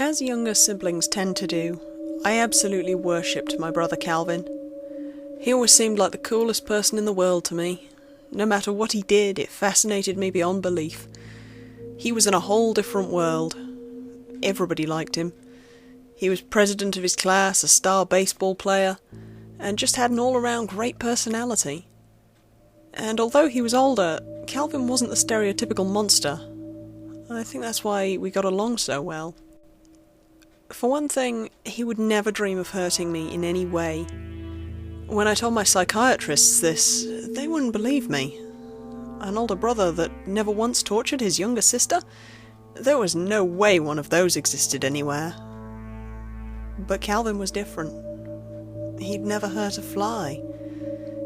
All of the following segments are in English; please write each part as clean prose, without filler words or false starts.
As younger siblings tend to do, I absolutely worshipped my brother Calvin. He always seemed like the coolest person in the world to me. No matter what he did, it fascinated me beyond belief. He was in a whole different world. Everybody liked him. He was president of his class, a star baseball player, and just had an all-around great personality. And although he was older, Calvin wasn't the stereotypical monster. I think that's why we got along so well. For one thing, he would never dream of hurting me in any way. When I told my psychiatrists this, they wouldn't believe me. An older brother that never once tortured his younger sister? There was no way one of those existed anywhere. But Calvin was different. He'd never hurt a fly.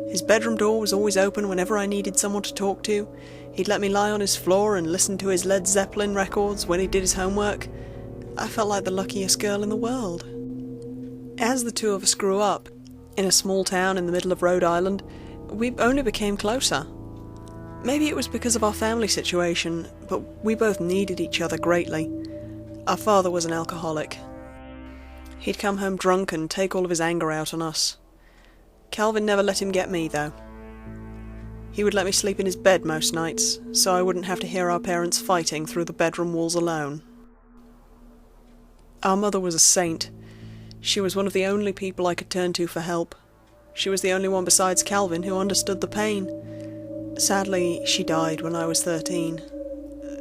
His bedroom door was always open whenever I needed someone to talk to. He'd let me lie on his floor and listen to his Led Zeppelin records when he did his homework. I felt like the luckiest girl in the world. As the two of us grew up, in a small town in the middle of Rhode Island, we only became closer. Maybe it was because of our family situation, but we both needed each other greatly. Our father was an alcoholic. He'd come home drunk and take all of his anger out on us. Calvin never let him get me, though. He would let me sleep in his bed most nights, so I wouldn't have to hear our parents fighting through the bedroom walls alone. Our mother was a saint. She was one of the only people I could turn to for help. She was the only one besides Calvin who understood the pain. Sadly, she died when I was 13.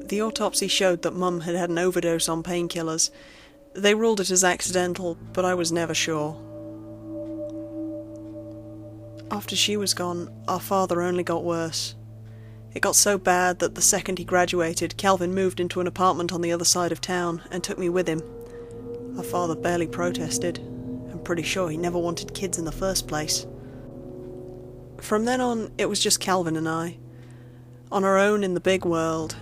The autopsy showed that Mum had had an overdose on painkillers. They ruled it as accidental, but I was never sure. After she was gone, our father only got worse. It got so bad that the second he graduated, Calvin moved into an apartment on the other side of town and took me with him. Our father barely protested. I'm pretty sure he never wanted kids in the first place. From then on, it was just Calvin and I, on our own in the big world.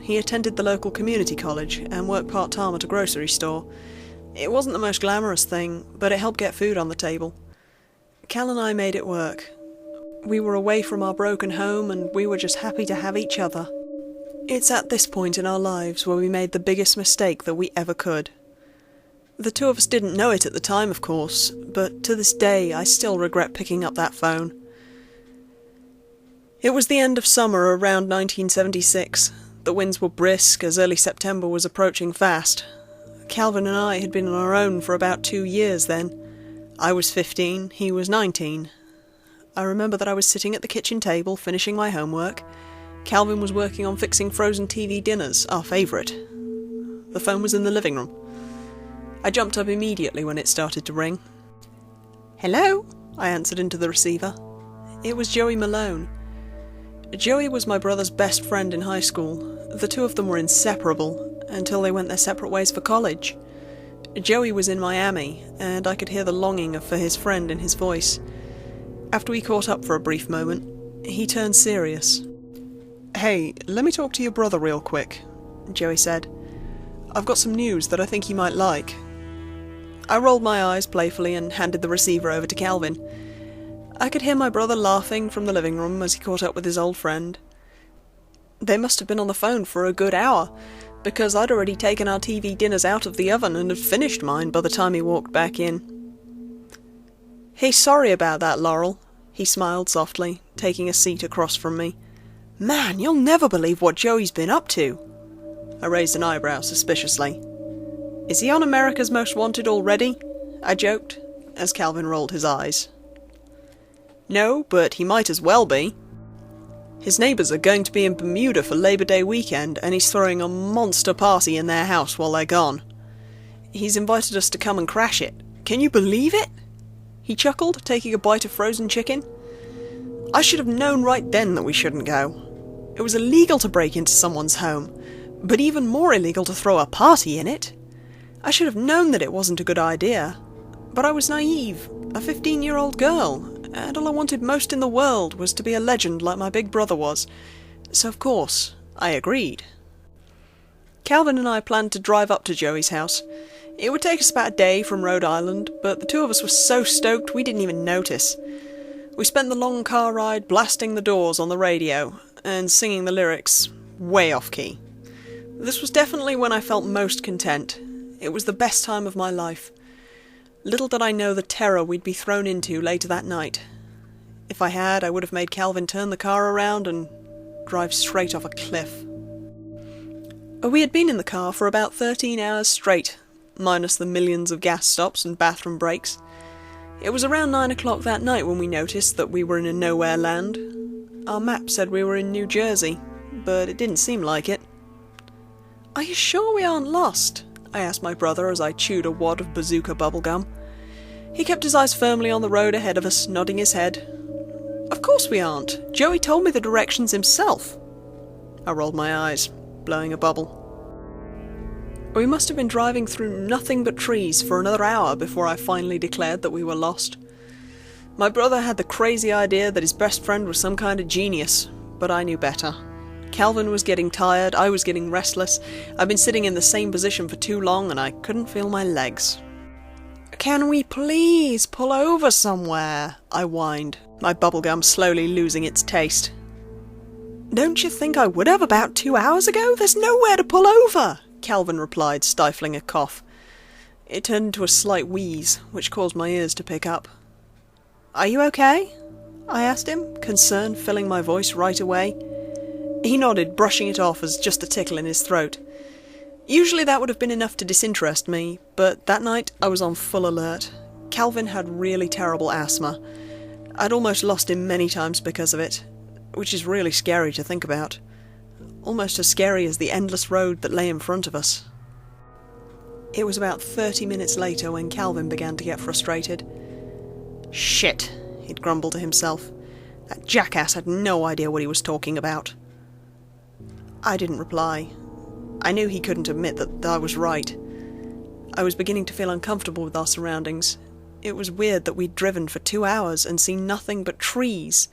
He attended the local community college and worked part-time at a grocery store. It wasn't the most glamorous thing, but it helped get food on the table. Cal and I made it work. We were away from our broken home and we were just happy to have each other. It's at this point in our lives where we made the biggest mistake that we ever could. The two of us didn't know it at the time, of course, but to this day I still regret picking up that phone. It was the end of summer around 1976. The winds were brisk as early September was approaching fast. Calvin and I had been on our own for about 2 years then. I was 15, he was 19. I remember that I was sitting at the kitchen table finishing my homework. Calvin was working on fixing frozen TV dinners, our favourite. The phone was in the living room. I jumped up immediately when it started to ring. "Hello?" I answered into the receiver. It was Joey Malone. Joey was my brother's best friend in high school. The two of them were inseparable, until they went their separate ways for college. Joey was in Miami, and I could hear the longing for his friend in his voice. After we caught up for a brief moment, he turned serious. "Hey, let me talk to your brother real quick," Joey said. "I've got some news that I think he might like." I rolled my eyes playfully and handed the receiver over to Calvin. I could hear my brother laughing from the living room as he caught up with his old friend. They must have been on the phone for a good hour, because I'd already taken our TV dinners out of the oven and had finished mine by the time he walked back in. "Hey, sorry about that, Laurel," he smiled softly, taking a seat across from me. "Man, you'll never believe what Joey's been up to." I raised an eyebrow suspiciously. "Is he on America's Most Wanted already?" I joked, as Calvin rolled his eyes. "No, but he might as well be. His neighbours are going to be in Bermuda for Labor Day weekend, and he's throwing a monster party in their house while they're gone. He's invited us to come and crash it. Can you believe it?" He chuckled, taking a bite of frozen chicken. "I should have known right then that we shouldn't go. It was illegal to break into someone's home, but even more illegal to throw a party in it. I should have known that it wasn't a good idea. But I was naive, a 15-year-old girl, and all I wanted most in the world was to be a legend like my big brother was. So of course, I agreed." Calvin and I planned to drive up to Joey's house. It would take us about a day from Rhode Island, but the two of us were so stoked we didn't even notice. We spent the long car ride blasting the Doors on the radio, and singing the lyrics way off key. This was definitely when I felt most content. It was the best time of my life. Little did I know the terror we'd be thrown into later that night. If I had, I would have made Calvin turn the car around and drive straight off a cliff. We had been in the car for about 13 hours straight, minus the millions of gas stops and bathroom breaks. It was around 9 o'clock that night when we noticed that we were in a nowhere land. Our map said we were in New Jersey, but it didn't seem like it. "Are you sure we aren't lost?" I asked my brother as I chewed a wad of bazooka bubblegum. He kept his eyes firmly on the road ahead of us, nodding his head. "Of course we aren't. Joey told me the directions himself." I rolled my eyes, blowing a bubble. We must have been driving through nothing but trees for another hour before I finally declared that we were lost. My brother had the crazy idea that his best friend was some kind of genius, but I knew better. Calvin was getting tired, I was getting restless. I'd been sitting in the same position for too long and I couldn't feel my legs. "Can we please pull over somewhere?" I whined, my bubblegum slowly losing its taste. "Don't you think I would have about 2 hours ago? There's nowhere to pull over," Calvin replied, stifling a cough. It turned into a slight wheeze, which caused my ears to pick up. "Are you okay?" I asked him, concern filling my voice right away. He nodded, brushing it off as just a tickle in his throat. Usually that would have been enough to disinterest me, but that night I was on full alert. Calvin had really terrible asthma. I'd almost lost him many times because of it, which is really scary to think about. Almost as scary as the endless road that lay in front of us. It was about 30 minutes later when Calvin began to get frustrated. "Shit," he'd grumble to himself. "That jackass had no idea what he was talking about." I didn't reply. I knew he couldn't admit that I was right. I was beginning to feel uncomfortable with our surroundings. It was weird that we'd driven for 2 hours and seen nothing but trees,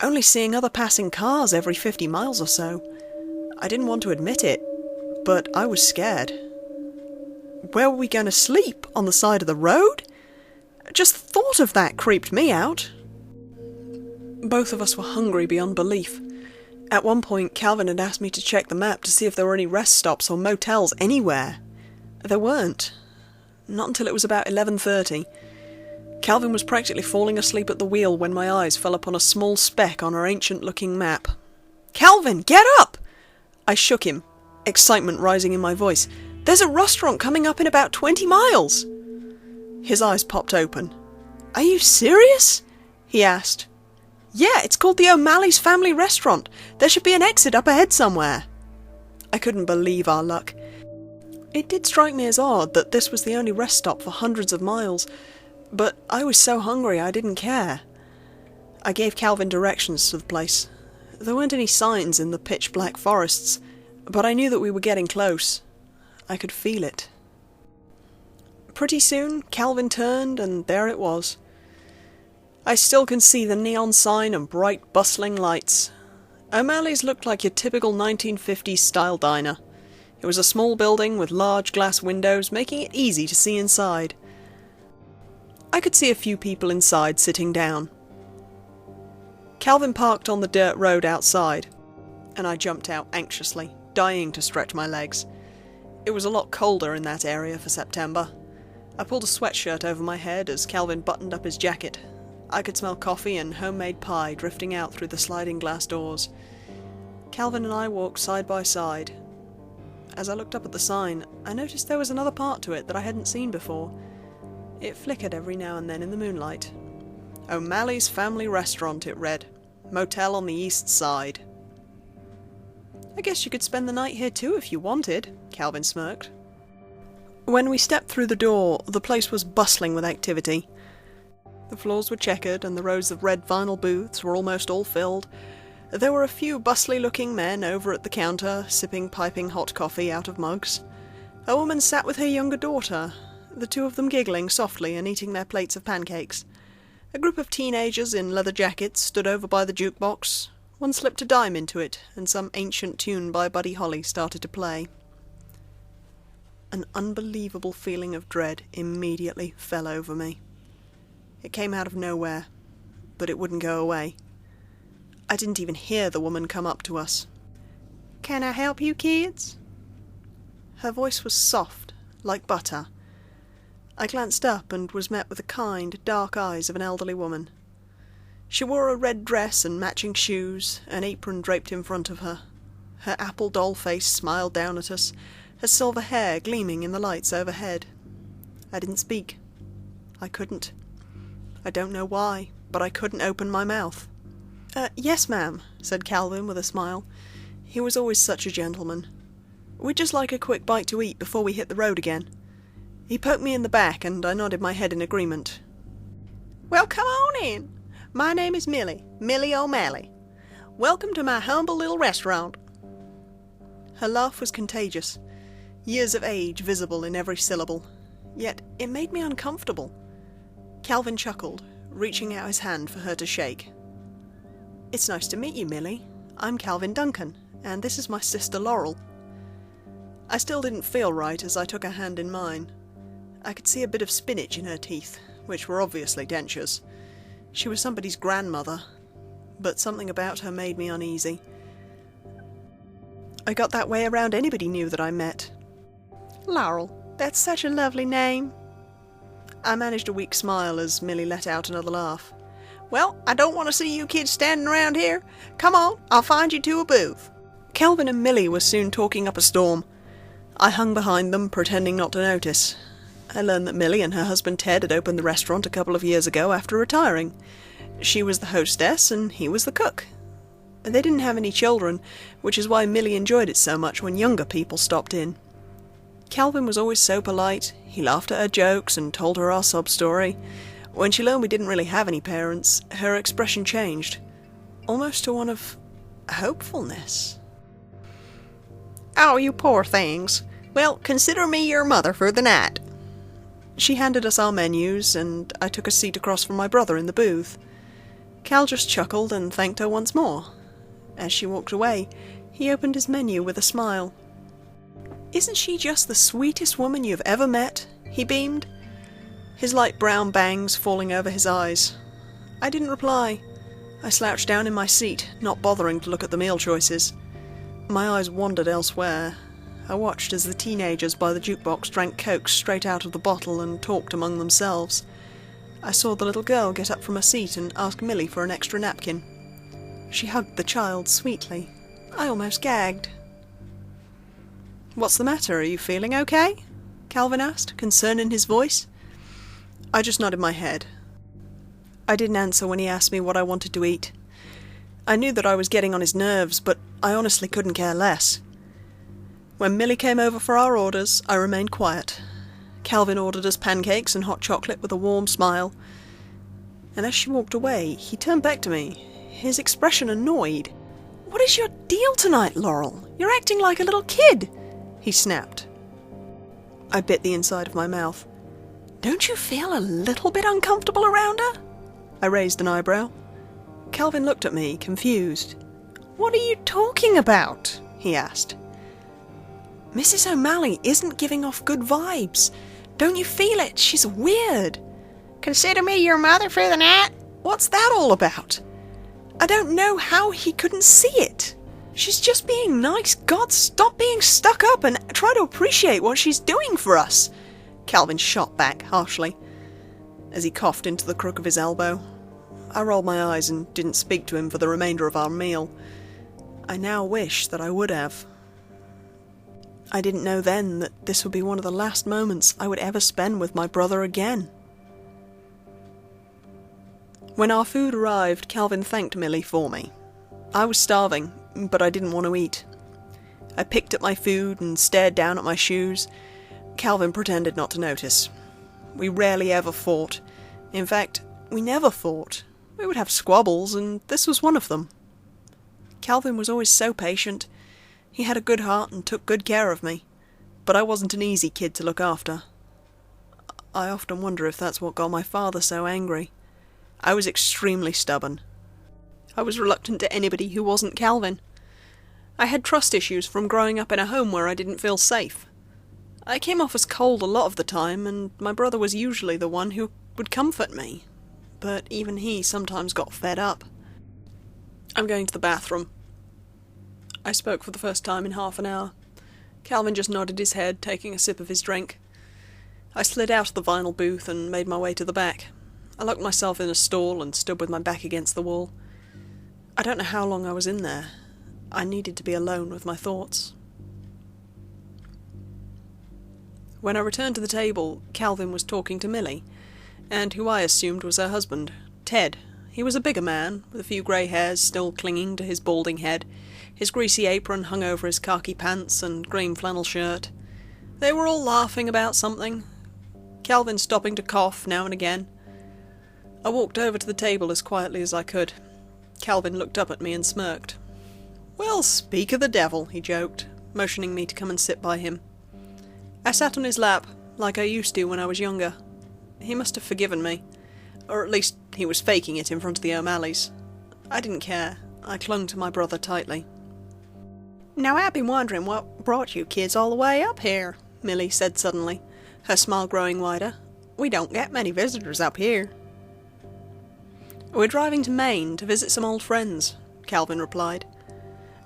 only seeing other passing cars every 50 miles or so. I didn't want to admit it, but I was scared. Where were we going to sleep? On the side of the road? Just thought of that creeped me out. Both of us were hungry beyond belief. At one point, Calvin had asked me to check the map to see if there were any rest stops or motels anywhere. There weren't. Not until it was about 11:30. Calvin was practically falling asleep at the wheel when my eyes fell upon a small speck on our ancient-looking map. "Calvin, get up!" I shook him, excitement rising in my voice. "There's a restaurant coming up in about 20 miles!" His eyes popped open. "Are you serious?" he asked. "Yeah, it's called the O'Malley's Family Restaurant. There should be an exit up ahead somewhere." I couldn't believe our luck. It did strike me as odd that this was the only rest stop for hundreds of miles, but I was so hungry I didn't care. I gave Calvin directions to the place. There weren't any signs in the pitch-black forests, but I knew that we were getting close. I could feel it. Pretty soon, Calvin turned, and there it was. I still can see the neon sign and bright, bustling lights. O'Malley's looked like your typical 1950s style diner. It was a small building with large glass windows, making it easy to see inside. I could see a few people inside sitting down. Calvin parked on the dirt road outside, and I jumped out anxiously, dying to stretch my legs. It was a lot colder in that area for September. I pulled a sweatshirt over my head as Calvin buttoned up his jacket. I could smell coffee and homemade pie drifting out through the sliding glass doors. Calvin and I walked side by side. As I looked up at the sign, I noticed there was another part to it that I hadn't seen before. It flickered every now and then in the moonlight. O'Malley's Family Restaurant, it read. Motel on the east side. "I guess you could spend the night here too if you wanted," Calvin smirked. When we stepped through the door, the place was bustling with activity. The floors were checkered and the rows of red vinyl booths were almost all filled. There were a few bustly-looking men over at the counter, sipping piping hot coffee out of mugs. A woman sat with her younger daughter, the two of them giggling softly and eating their plates of pancakes. A group of teenagers in leather jackets stood over by the jukebox. One slipped a dime into it, and some ancient tune by Buddy Holly started to play. An unbelievable feeling of dread immediately fell over me. It came out of nowhere, but it wouldn't go away. I didn't even hear the woman come up to us. "Can I help you, kids?" Her voice was soft, like butter. I glanced up and was met with the kind, dark eyes of an elderly woman. She wore a red dress and matching shoes, an apron draped in front of her. Her apple doll face smiled down at us, her silver hair gleaming in the lights overhead. I didn't speak. I couldn't. I don't know why, but I couldn't open my mouth. Yes, ma'am," said Calvin with a smile. He was always such a gentleman. "We'd just like a quick bite to eat before we hit the road again." He poked me in the back, and I nodded my head in agreement. "Well, come on in. My name is Millie O'Malley. Welcome to my humble little restaurant." Her laugh was contagious, years of age visible in every syllable, yet it made me uncomfortable. Calvin chuckled, reaching out his hand for her to shake. "It's nice to meet you, Millie. I'm Calvin Duncan, and this is my sister Laurel." I still didn't feel right as I took her hand in mine. I could see a bit of spinach in her teeth, which were obviously dentures. She was somebody's grandmother, but something about her made me uneasy. I got that way around anybody new that I met. "Laurel, that's such a lovely name." I managed a weak smile as Millie let out another laugh. "Well, I don't want to see you kids standing around here. Come on, I'll find you two a booth." Calvin and Millie were soon talking up a storm. I hung behind them, pretending not to notice. I learned that Millie and her husband Ted had opened the restaurant a couple of years ago after retiring. She was the hostess and he was the cook. They didn't have any children, which is why Millie enjoyed it so much when younger people stopped in. Calvin was always so polite. He laughed at her jokes and told her our sob story. When she learned we didn't really have any parents, her expression changed, almost to one of hopefulness. "Oh, you poor things. Well, consider me your mother for the night." She handed us our menus, and I took a seat across from my brother in the booth. Cal just chuckled and thanked her once more. As she walked away, he opened his menu with a smile. "Isn't she just the sweetest woman you've ever met?" he beamed, his light brown bangs falling over his eyes. I didn't reply. I slouched down in my seat, not bothering to look at the meal choices. My eyes wandered elsewhere. I watched as the teenagers by the jukebox drank Coke straight out of the bottle and talked among themselves. I saw the little girl get up from her seat and ask Millie for an extra napkin. She hugged the child sweetly. I almost gagged. "What's the matter? Are you feeling okay?" Calvin asked, concern in his voice. I just nodded my head. I didn't answer when he asked me what I wanted to eat. I knew that I was getting on his nerves, but I honestly couldn't care less. When Millie came over for our orders, I remained quiet. Calvin ordered us pancakes and hot chocolate with a warm smile. And as she walked away, he turned back to me, his expression annoyed. "What is your deal tonight, Laurel? You're acting like a little kid," he snapped. I bit the inside of my mouth. "Don't you feel a little bit uncomfortable around her?" I raised an eyebrow. Calvin looked at me, confused. "What are you talking about?" he asked. "Mrs. O'Malley isn't giving off good vibes. Don't you feel it? She's weird." "Consider me your mother for the night? What's that all about?" I don't know how he couldn't see it. She's just being nice. God, stop being stuck up and try to appreciate what she's doing for us. Calvin shot back harshly as he coughed into the crook of his elbow. I rolled my eyes and didn't speak to him for the remainder of our meal. I now wish that I would have. I didn't know then that this would be one of the last moments I would ever spend with my brother again. When our food arrived, Calvin thanked Millie for me. I was starving, but I didn't want to eat. I picked at my food and stared down at my shoes. Calvin pretended not to notice. We rarely ever fought. In fact, we never fought. We would have squabbles, and this was one of them. Calvin was always so patient. He had a good heart and took good care of me, but I wasn't an easy kid to look after. I often wonder if that's what got my father so angry. I was extremely stubborn. I was reluctant to anybody who wasn't Calvin. I had trust issues from growing up in a home where I didn't feel safe. I came off as cold a lot of the time, and my brother was usually the one who would comfort me. But even he sometimes got fed up. "I'm going to the bathroom." I spoke for the first time in half an hour. Calvin just nodded his head, taking a sip of his drink. I slid out of the vinyl booth and made my way to the back. I locked myself in a stall and stood with my back against the wall. I don't know how long I was in there. I needed to be alone with my thoughts. When I returned to the table, Calvin was talking to Millie, and who I assumed was her husband, Ted. He was a bigger man, with a few grey hairs still clinging to his balding head. His greasy apron hung over his khaki pants and green flannel shirt. They were all laughing about something, Calvin stopping to cough now and again. I walked over to the table as quietly as I could. Calvin looked up at me and smirked. "Well, speak of the devil," he joked, motioning me to come and sit by him. I sat on his lap, like I used to when I was younger. He must have forgiven me, or at least he was faking it in front of the O'Malleys. I didn't care. I clung to my brother tightly. "Now I've been wondering what brought you kids all the way up here," Millie said suddenly, her smile growing wider. "We don't get many visitors up here." "We're driving to Maine to visit some old friends," Calvin replied.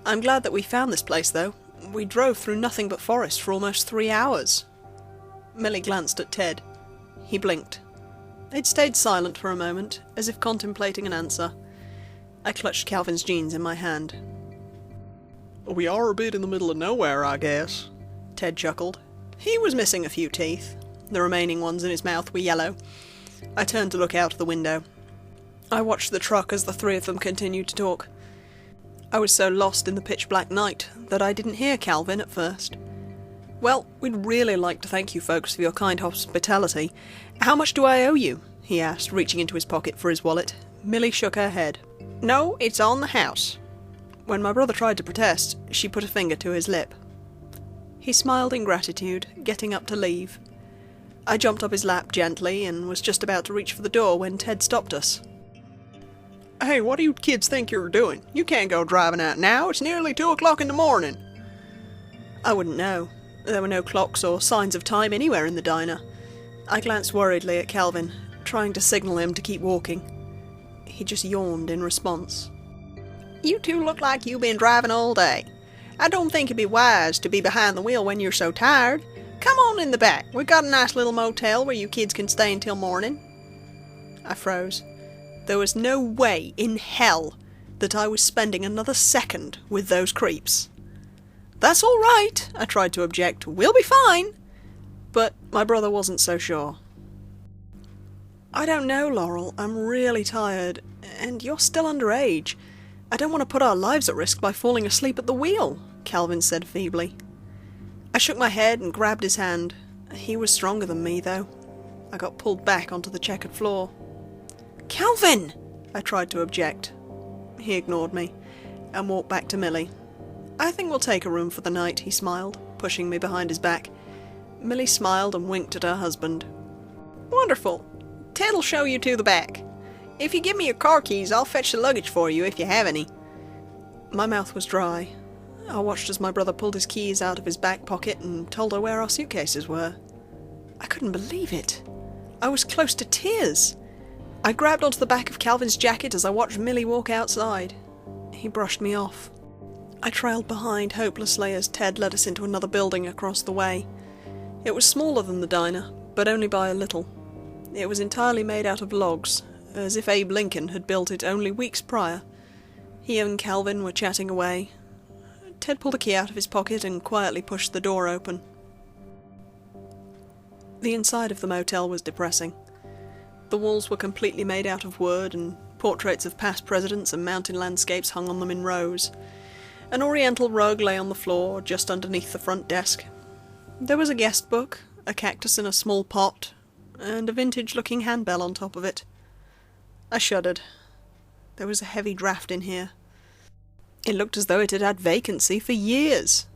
"I'm glad that we found this place, though. We drove through nothing but forest for almost 3 hours." Millie glanced at Ted. He blinked. They'd stayed silent for a moment, as if contemplating an answer. I clutched Calvin's jeans in my hand. "We are a bit in the middle of nowhere, I guess," Ted chuckled. He was missing a few teeth. The remaining ones in his mouth were yellow. I turned to look out of the window. I watched the truck as the three of them continued to talk. I was so lost in the pitch-black night that I didn't hear Calvin at first. "Well, we'd really like to thank you folks for your kind hospitality. How much do I owe you?" he asked, reaching into his pocket for his wallet. Millie shook her head. "No, it's on the house." When my brother tried to protest, she put a finger to his lip. He smiled in gratitude, getting up to leave. I jumped up his lap gently and was just about to reach for the door when Ted stopped us. "Hey, what do you kids think you're doing? You can't go driving out now. It's nearly 2 o'clock in the morning." I wouldn't know. There were no clocks or signs of time anywhere in the diner. I glanced worriedly at Calvin, trying to signal him to keep walking. He just yawned in response. "You two look like you've been driving all day. I don't think it'd be wise to be behind the wheel when you're so tired. Come on in the back. We've got a nice little motel where you kids can stay until morning." I froze. There was no way in hell that I was spending another second with those creeps. "That's all right," I tried to object. "We'll be fine." But my brother wasn't so sure. "I don't know, Laurel. I'm really tired. And you're still underage. I don't want to put our lives at risk by falling asleep at the wheel," Calvin said feebly. I shook my head and grabbed his hand. He was stronger than me, though. I got pulled back onto the checkered floor. "Calvin!" I tried to object. He ignored me and walked back to Millie. "I think we'll take a room for the night," he smiled, pushing me behind his back. Millie smiled and winked at her husband. "Wonderful. Ted'll show you to the back. If you give me your car keys, I'll fetch the luggage for you if you have any." My mouth was dry. I watched as my brother pulled his keys out of his back pocket and told her where our suitcases were. I couldn't believe it. I was close to tears. I grabbed onto the back of Calvin's jacket as I watched Millie walk outside. He brushed me off. I trailed behind hopelessly as Ted led us into another building across the way. It was smaller than the diner, but only by a little. It was entirely made out of logs, as if Abe Lincoln had built it only weeks prior. He and Calvin were chatting away. Ted pulled a key out of his pocket and quietly pushed the door open. The inside of the motel was depressing. The walls were completely made out of wood, and portraits of past presidents and mountain landscapes hung on them in rows. An oriental rug lay on the floor, just underneath the front desk. There was a guest book, a cactus in a small pot, and a vintage-looking handbell on top of it. I shuddered. There was a heavy draft in here. It looked as though it had had vacancy for years.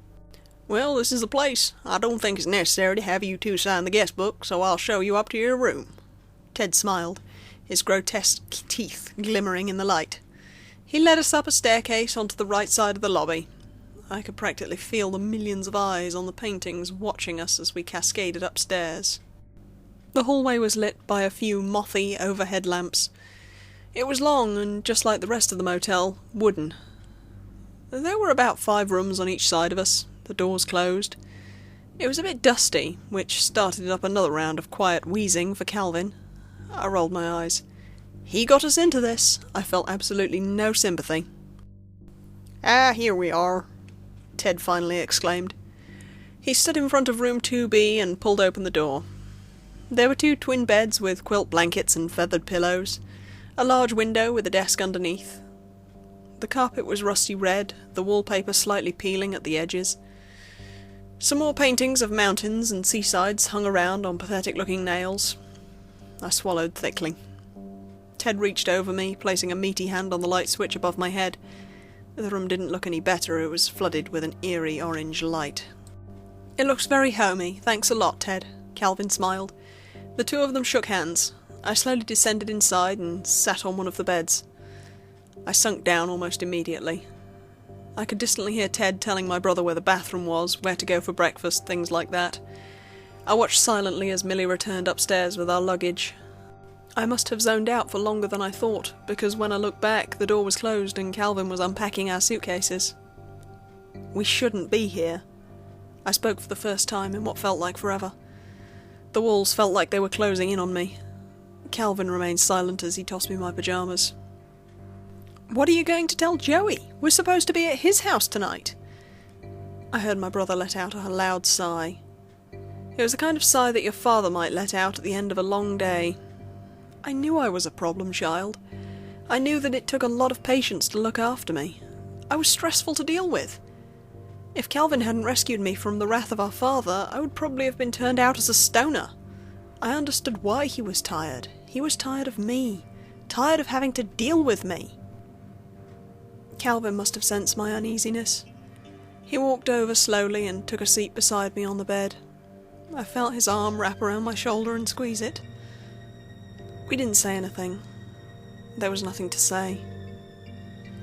"Well, this is the place. I don't think it's necessary to have you two sign the guest book, so I'll show you up to your room." Ted smiled, his grotesque teeth glimmering in the light. He led us up a staircase onto the right side of the lobby. I could practically feel the millions of eyes on the paintings watching us as we cascaded upstairs. The hallway was lit by a few mothy overhead lamps. It was long and, just like the rest of the motel, wooden. There were about 5 rooms on each side of us, the doors closed. It was a bit dusty, which started up another round of quiet wheezing for Calvin. I rolled my eyes. He got us into this. I felt absolutely no sympathy. "Ah, here we are," Ted finally exclaimed. He stood in front of room 2B and pulled open the door. There were 2 twin beds with quilt blankets and feathered pillows, a large window with a desk underneath. The carpet was rusty red, the wallpaper slightly peeling at the edges. Some more paintings of mountains and seasides hung around on pathetic-looking nails. I swallowed thickly. Ted reached over me, placing a meaty hand on the light switch above my head. The room didn't look any better. It was flooded with an eerie orange light. "It looks very homey. Thanks a lot, Ted," Calvin smiled. The 2 of them shook hands. I slowly descended inside and sat on one of the beds. I sunk down almost immediately. I could distantly hear Ted telling my brother where the bathroom was, where to go for breakfast, things like that. I watched silently as Millie returned upstairs with our luggage. I must have zoned out for longer than I thought, because when I looked back, the door was closed and Calvin was unpacking our suitcases. We shouldn't be here. I spoke for the first time in what felt like forever. The walls felt like they were closing in on me. Calvin remained silent as he tossed me my pyjamas. "What are you going to tell Joey? We're supposed to be at his house tonight." I heard my brother let out a loud sigh. It was the kind of sigh that your father might let out at the end of a long day. I knew I was a problem child. I knew that it took a lot of patience to look after me. I was stressful to deal with. If Calvin hadn't rescued me from the wrath of our father, I would probably have been turned out as a stoner. I understood why he was tired. He was tired of me. Tired of having to deal with me. Calvin must have sensed my uneasiness. He walked over slowly and took a seat beside me on the bed. I felt his arm wrap around my shoulder and squeeze it. We didn't say anything. There was nothing to say.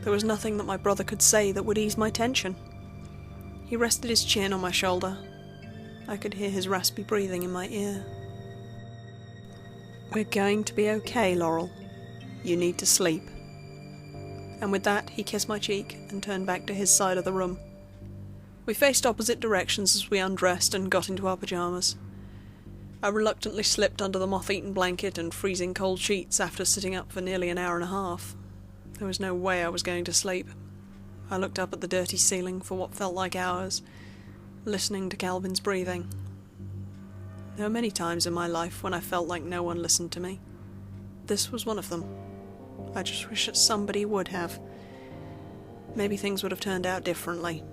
There was nothing that my brother could say that would ease my tension. He rested his chin on my shoulder. I could hear his raspy breathing in my ear. "We're going to be okay, Laurel. You need to sleep." And with that, he kissed my cheek and turned back to his side of the room. We faced opposite directions as we undressed and got into our pyjamas. I reluctantly slipped under the moth-eaten blanket and freezing cold sheets after sitting up for nearly an hour and a half. There was no way I was going to sleep. I looked up at the dirty ceiling for what felt like hours, listening to Calvin's breathing. There were many times in my life when I felt like no one listened to me. This was one of them. I just wish that somebody would have. Maybe things would have turned out differently.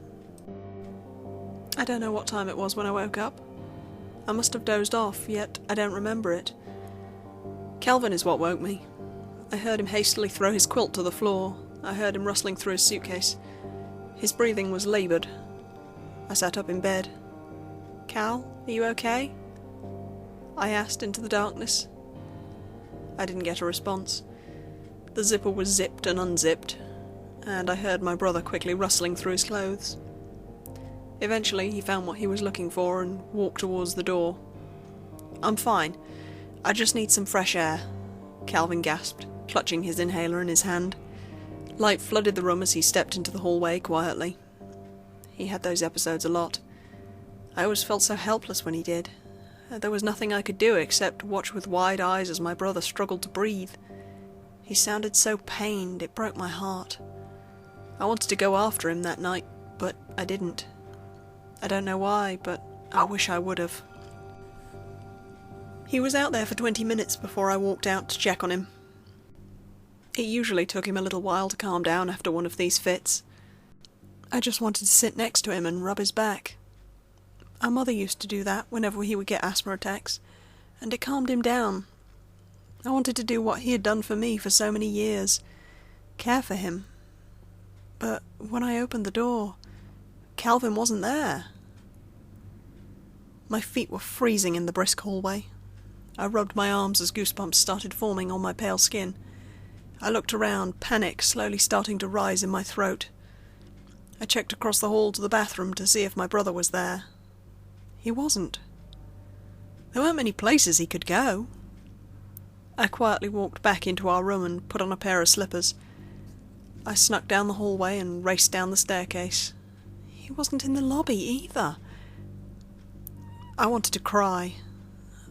I don't know what time it was when I woke up. I must have dozed off, yet I don't remember it. Calvin is what woke me. I heard him hastily throw his quilt to the floor. I heard him rustling through his suitcase. His breathing was laboured. I sat up in bed. "Cal, are you okay?" I asked into the darkness. I didn't get a response. The zipper was zipped and unzipped, and I heard my brother quickly rustling through his clothes. Eventually he found what he was looking for and walked towards the door. "I'm fine. I just need some fresh air," Calvin gasped, clutching his inhaler in his hand. Light flooded the room as he stepped into the hallway quietly. He had those episodes a lot. I always felt so helpless when he did. There was nothing I could do except watch with wide eyes as my brother struggled to breathe. He sounded so pained, it broke my heart. I wanted to go after him that night, but I didn't. I don't know why, but I wish I would have. He was out there for 20 minutes before I walked out to check on him. It usually took him a little while to calm down after one of these fits. I just wanted to sit next to him and rub his back. Our mother used to do that whenever he would get asthma attacks, and it calmed him down. I wanted to do what he had done for me for so many years, care for him. But when I opened the door, Calvin wasn't there. My feet were freezing in the brisk hallway. I rubbed my arms as goosebumps started forming on my pale skin. I looked around, panic slowly starting to rise in my throat. I checked across the hall to the bathroom to see if my brother was there. He wasn't. There weren't many places he could go. I quietly walked back into our room and put on a pair of slippers. I snuck down the hallway and raced down the staircase. He wasn't in the lobby either. I wanted to cry.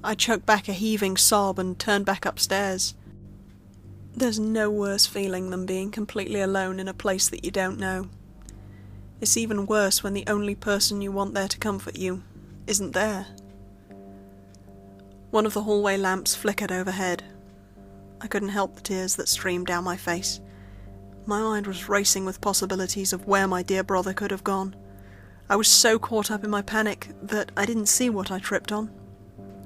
I choked back a heaving sob and turned back upstairs. There's no worse feeling than being completely alone in a place that you don't know. It's even worse when the only person you want there to comfort you isn't there. One of the hallway lamps flickered overhead. I couldn't help the tears that streamed down my face. My mind was racing with possibilities of where my dear brother could have gone. I was so caught up in my panic that I didn't see what I tripped on.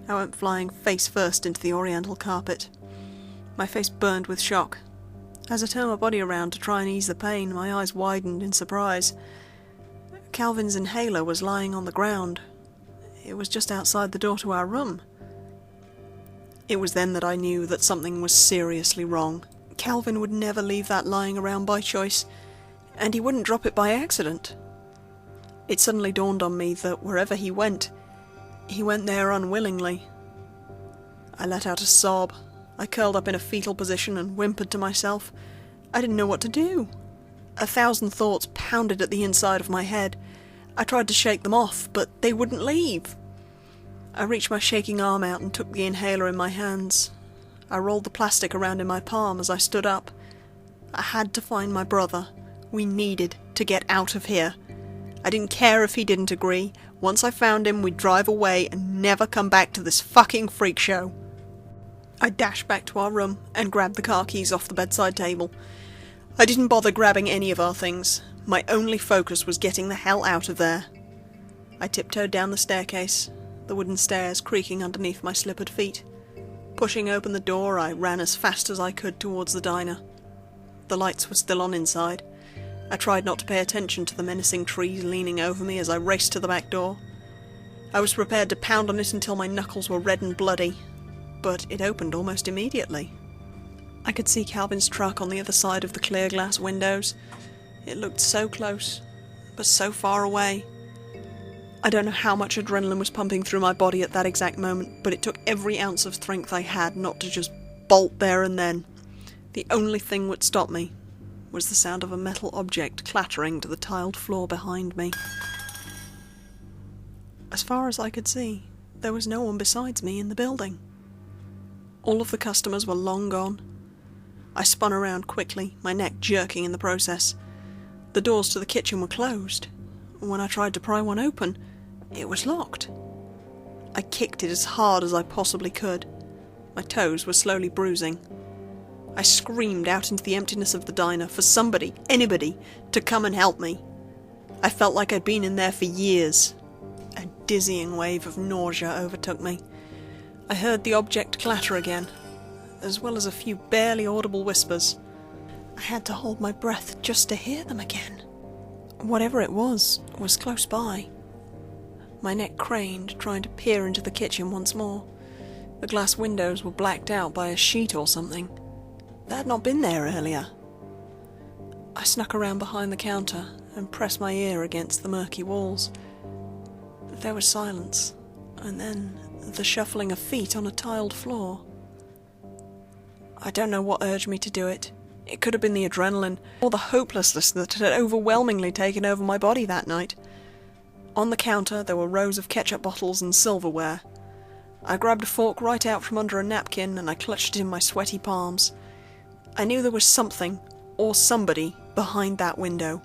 I went flying face first into the oriental carpet. My face burned with shock. As I turned my body around to try and ease the pain, my eyes widened in surprise. Calvin's inhaler was lying on the ground. It was just outside the door to our room. It was then that I knew that something was seriously wrong. Calvin would never leave that lying around by choice, and he wouldn't drop it by accident. It suddenly dawned on me that wherever he went there unwillingly. I let out a sob. I curled up in a fetal position and whimpered to myself. I didn't know what to do. 1,000 thoughts pounded at the inside of my head. I tried to shake them off, but they wouldn't leave. I reached my shaking arm out and took the inhaler in my hands. I rolled the plastic around in my palm as I stood up. I had to find my brother. We needed to get out of here. I didn't care if he didn't agree. Once I found him, we'd drive away and never come back to this fucking freak show. I dashed back to our room and grabbed the car keys off the bedside table. I didn't bother grabbing any of our things. My only focus was getting the hell out of there. I tiptoed down the staircase, the wooden stairs creaking underneath my slippered feet. Pushing open the door, I ran as fast as I could towards the diner. The lights were still on inside. I tried not to pay attention to the menacing trees leaning over me as I raced to the back door. I was prepared to pound on it until my knuckles were red and bloody, but it opened almost immediately. I could see Calvin's truck on the other side of the clear glass windows. It looked so close, but so far away. I don't know how much adrenaline was pumping through my body at that exact moment, but it took every ounce of strength I had not to just bolt there and then. The only thing that stopped me was the sound of a metal object clattering to the tiled floor behind me. As far as I could see, there was no one besides me in the building. All of the customers were long gone. I spun around quickly, my neck jerking in the process. The doors to the kitchen were closed. When I tried to pry one open, it was locked. I kicked it as hard as I possibly could. My toes were slowly bruising. I screamed out into the emptiness of the diner for somebody, anybody, to come and help me. I felt like I'd been in there for years. A dizzying wave of nausea overtook me. I heard the object clatter again, as well as a few barely audible whispers. I had to hold my breath just to hear them again. Whatever it was close by. My neck craned, trying to peer into the kitchen once more. The glass windows were blacked out by a sheet or something. They had not been there earlier. I snuck around behind the counter and pressed my ear against the murky walls. There was silence, and then the shuffling of feet on a tiled floor. I don't know what urged me to do it. It could have been the adrenaline, or the hopelessness that had overwhelmingly taken over my body that night. On the counter there were rows of ketchup bottles and silverware. I grabbed a fork right out from under a napkin and I clutched it in my sweaty palms. I knew there was something, or somebody, behind that window.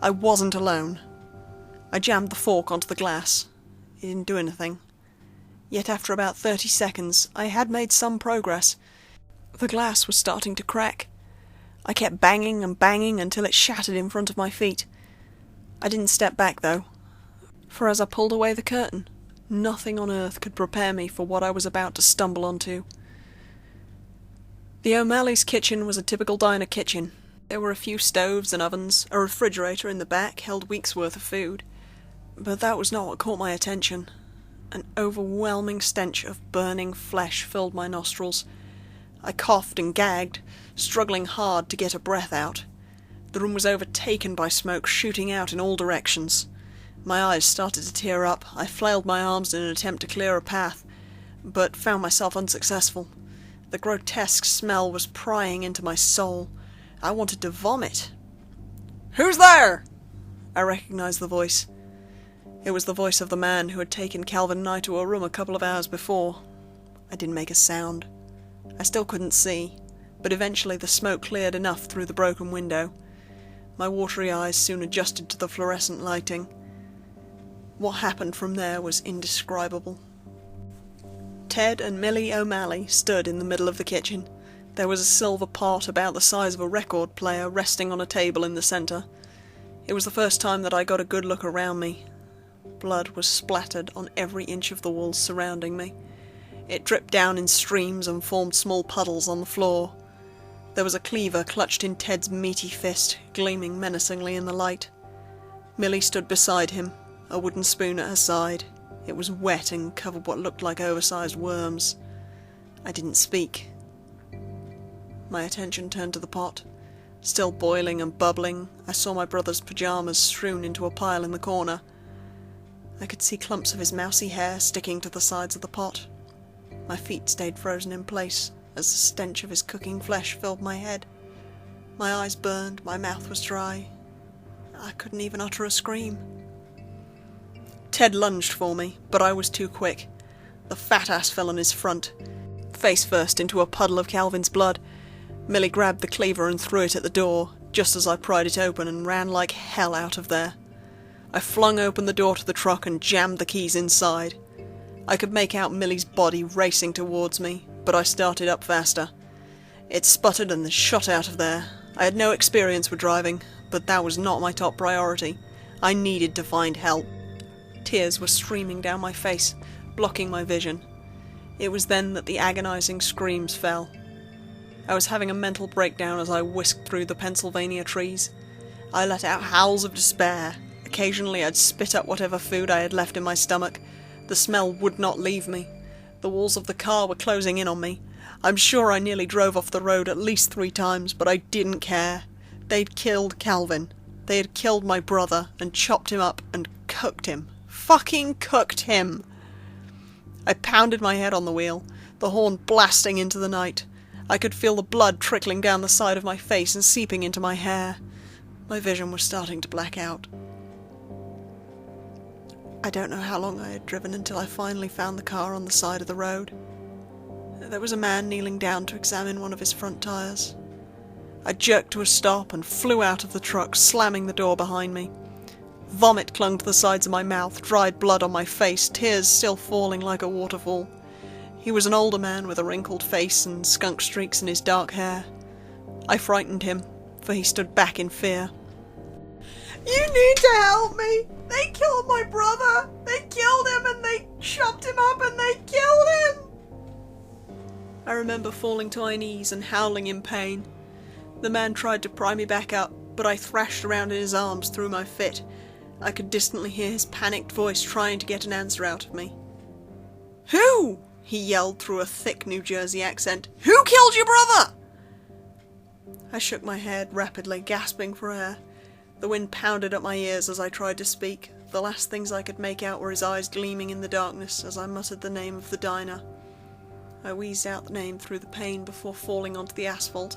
I wasn't alone. I jammed the fork onto the glass. It didn't do anything. Yet after about 30 seconds, I had made some progress. The glass was starting to crack. I kept banging and banging until it shattered in front of my feet. I didn't step back, though, for as I pulled away the curtain, nothing on earth could prepare me for what I was about to stumble onto. The O'Malley's kitchen was a typical diner kitchen. There were a few stoves and ovens, a refrigerator in the back held weeks' worth of food. But that was not what caught my attention. An overwhelming stench of burning flesh filled my nostrils. I coughed and gagged, struggling hard to get a breath out. The room was overtaken by smoke shooting out in all directions. My eyes started to tear up. I flailed my arms in an attempt to clear a path, but found myself unsuccessful. The grotesque smell was prying into my soul. I wanted to vomit. "Who's there?" I recognized the voice. It was the voice of the man who had taken Calvin and I to a room a couple of hours before. I didn't make a sound. I still couldn't see, but eventually the smoke cleared enough through the broken window. My watery eyes soon adjusted to the fluorescent lighting. What happened from there was indescribable. Ted and Millie O'Malley stood in the middle of the kitchen. There was a silver pot about the size of a record player resting on a table in the centre. It was the first time that I got a good look around me. Blood was splattered on every inch of the walls surrounding me. It dripped down in streams and formed small puddles on the floor. There was a cleaver clutched in Ted's meaty fist, gleaming menacingly in the light. Millie stood beside him, a wooden spoon at her side. It was wet and covered what looked like oversized worms. I didn't speak. My attention turned to the pot. Still boiling and bubbling, I saw my brother's pyjamas strewn into a pile in the corner. I could see clumps of his mousy hair sticking to the sides of the pot. My feet stayed frozen in place as the stench of his cooking flesh filled my head. My eyes burned, my mouth was dry. I couldn't even utter a scream. Ted lunged for me, but I was too quick. The fat ass fell on his front, face first into a puddle of Calvin's blood. Millie grabbed the cleaver and threw it at the door, just as I pried it open and ran like hell out of there. I flung open the door to the truck and jammed the keys inside. I could make out Millie's body racing towards me, but I started up faster. It sputtered and then shot out of there. I had no experience with driving, but that was not my top priority. I needed to find help. Tears were streaming down my face, blocking my vision. It was then that the agonizing screams fell. I was having a mental breakdown as I whisked through the Pennsylvania trees. I let out howls of despair. Occasionally I'd spit up whatever food I had left in my stomach. The smell would not leave me. The walls of the car were closing in on me. I'm sure I nearly drove off the road at least 3 times, but I didn't care. They'd killed Calvin. They had killed my brother and chopped him up and cooked him. Fucking cooked him! I pounded my head on the wheel, the horn blasting into the night. I could feel the blood trickling down the side of my face and seeping into my hair. My vision was starting to black out. I don't know how long I had driven until I finally found the car on the side of the road. There was a man kneeling down to examine one of his front tires. I jerked to a stop and flew out of the truck, slamming the door behind me. Vomit clung to the sides of my mouth, dried blood on my face, tears still falling like a waterfall. He was an older man with a wrinkled face and skunk streaks in his dark hair. I frightened him, for he stood back in fear. "You need to help me! They killed my brother! They killed him and they chopped him up and they killed him!" I remember falling to my knees and howling in pain. The man tried to pry me back up, but I thrashed around in his arms through my fit. I could distantly hear his panicked voice trying to get an answer out of me. "Who?" he yelled through a thick New Jersey accent. "Who killed your brother?" I shook my head rapidly, gasping for air. The wind pounded at my ears as I tried to speak. The last things I could make out were his eyes gleaming in the darkness as I muttered the name of the diner. I wheezed out the name through the pain before falling onto the asphalt.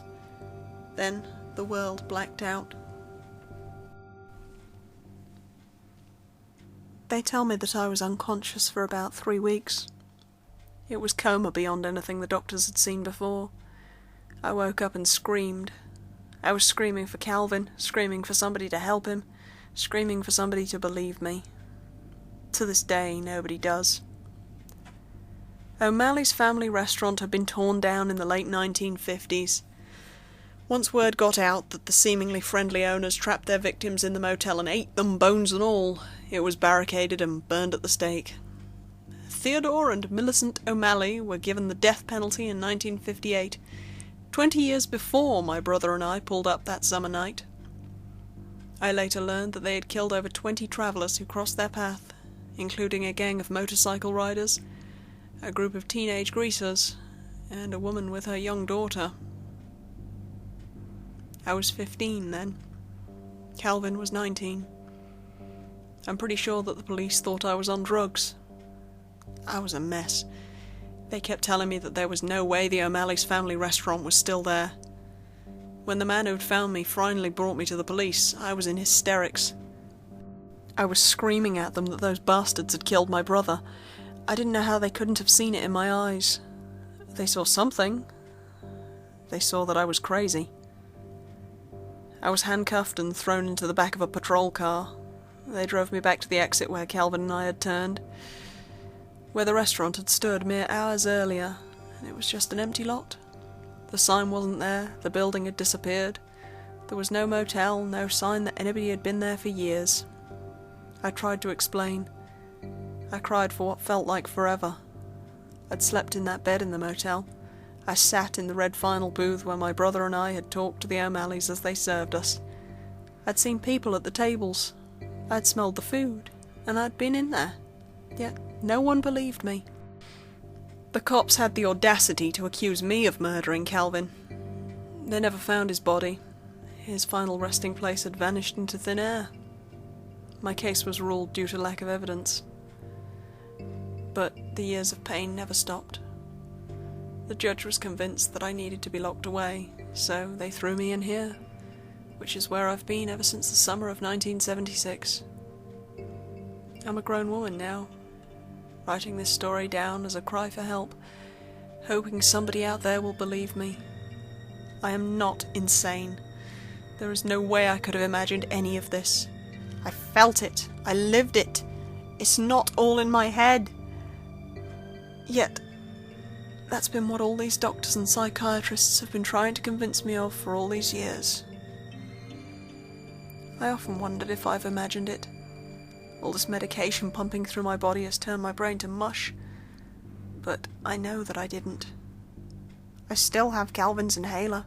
Then the world blacked out. They tell me that I was unconscious for about 3 weeks. It was coma beyond anything the doctors had seen before. I woke up and screamed. I was screaming for Calvin, screaming for somebody to help him, screaming for somebody to believe me. To this day, nobody does. O'Malley's family restaurant had been torn down in the late 1950s. Once word got out that the seemingly friendly owners trapped their victims in the motel and ate them, bones and all, it was barricaded and burned at the stake. Theodore and Millicent O'Malley were given the death penalty in 1958, 20 years before my brother and I pulled up that summer night. I later learned that they had killed over 20 travellers who crossed their path, including a gang of motorcycle riders, a group of teenage greasers, and a woman with her young daughter. I was 15 then. Calvin was 19. I'm pretty sure that the police thought I was on drugs. I was a mess. They kept telling me that there was no way the O'Malley's family restaurant was still there. When the man who'd found me finally brought me to the police, I was in hysterics. I was screaming at them that those bastards had killed my brother. I didn't know how they couldn't have seen it in my eyes. They saw something. They saw that I was crazy. I was handcuffed and thrown into the back of a patrol car. They drove me back to the exit where Calvin and I had turned, where the restaurant had stood mere hours earlier, and it was just an empty lot. The sign wasn't there, the building had disappeared. There was no motel, no sign that anybody had been there for years. I tried to explain. I cried for what felt like forever. I'd slept in that bed in the motel. I sat in the red vinyl booth where my brother and I had talked to the O'Malleys as they served us. I'd seen people at the tables. I'd smelled the food, and I'd been in there. Yet no one believed me. The cops had the audacity to accuse me of murdering Calvin. They never found his body. His final resting place had vanished into thin air. My case was ruled due to lack of evidence. But the years of pain never stopped. The judge was convinced that I needed to be locked away, so they threw me in here, which is where I've been ever since the summer of 1976. I'm a grown woman now, writing this story down as a cry for help, hoping somebody out there will believe me. I am not insane. There is no way I could have imagined any of this. I felt it. I lived it. It's not all in my head. Yet, that's been what all these doctors and psychiatrists have been trying to convince me of for all these years. I often wondered if I've imagined it. All this medication pumping through my body has turned my brain to mush. But I know that I didn't. I still have Calvin's inhaler.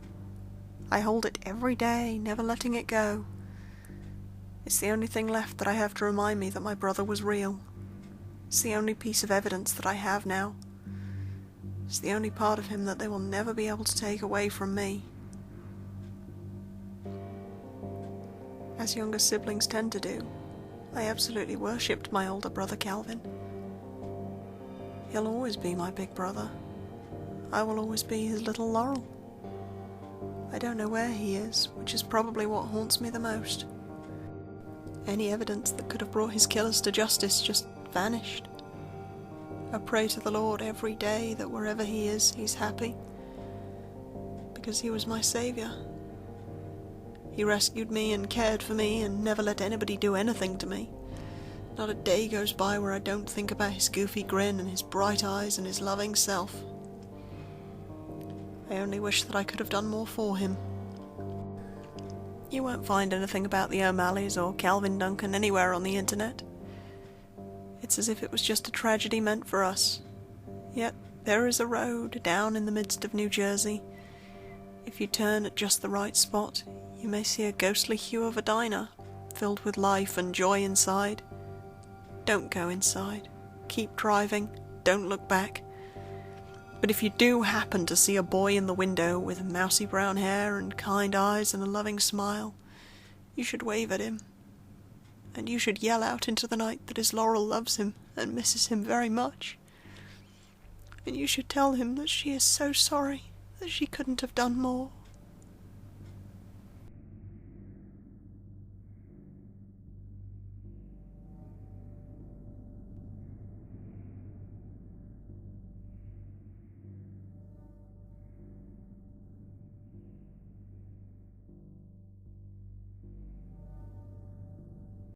I hold it every day, never letting it go. It's the only thing left that I have to remind me that my brother was real. It's the only piece of evidence that I have now. It's the only part of him that they will never be able to take away from me. As younger siblings tend to do, I absolutely worshipped my older brother Calvin. He'll always be my big brother. I will always be his little Laurel. I don't know where he is, which is probably what haunts me the most. Any evidence that could have brought his killers to justice just vanished. I pray to the Lord every day that wherever he is, he's happy. Because he was my saviour. He rescued me and cared for me and never let anybody do anything to me. Not a day goes by where I don't think about his goofy grin and his bright eyes and his loving self. I only wish that I could have done more for him. You won't find anything about the O'Malleys or Calvin Duncan anywhere on the internet. It's as if it was just a tragedy meant for us. Yet there is a road down in the midst of New Jersey. If you turn at just the right spot, you may see a ghostly hue of a diner, filled with life and joy inside. Don't go inside. Keep driving. Don't look back. But if you do happen to see a boy in the window with mousy brown hair and kind eyes and a loving smile, you should wave at him. And you should yell out into the night that his Laurel loves him and misses him very much. And you should tell him that she is so sorry that she couldn't have done more.